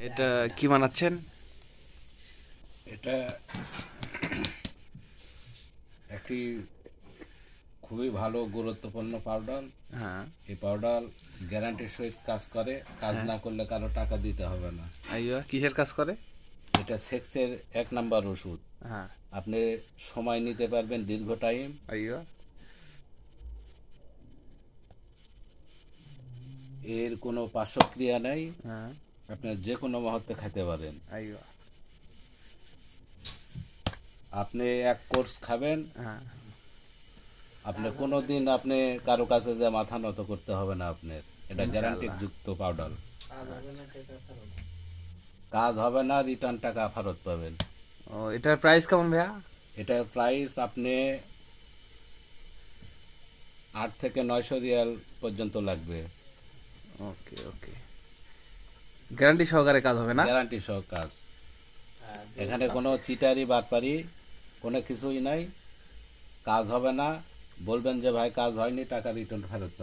এটা কি বানাচ্ছেন? এটা একটি খুবই ভালো গুরুত্বপূর্ণ পাউডার। হ্যাঁ। এই পাউডার গ্যারান্টির সহিত কাজ করে, কাজ হ্যাঁ। না করলে কারো টাকা দিতে হবে না। আইয়া কিসের কাজ করে? এটা সেক্সের 1 নাম্বার ওষুধ। হ্যাঁ। আপনি সময় নিতে পারবেন দীর্ঘ টাইম। আইয়া। এর কোনো পার্শ্বক্রিয়া নেই, হ্যাঁ। আপনি যে কোনো মুহূর্তে খেতে পারেন। আইয়া। আপনি এক কোর্স খাবেন, হ্যাঁ। আপনি কোনো দিন আপনি কারো কাছে যে মাথা নত করতে হবে না আপনার। এটা গ্যারান্টি ইনশাআল্লাহ। যুক্ত পাউডার। কাজ হবে না, রিটার্ন টাকা ফেরত পাবেন। ও, এটার প্রাইস কেমন ভাইয়া? এটার প্রাইস আপনি 800 থেকে 900 রিয়াল পর্যন্ত লাগবে। ওকে ওকে, গ্যারান্টি সহকারে কাজ হবে না? গ্যারান্টি সহ কাজ। এখানে কোনো চিটারি বাটপারি কোনো কিছুই নাই। কাজ হবে না, বলবেন যে ভাই কাজ হয়নি, টাকা রিটার্ন ফেরত পাবেন।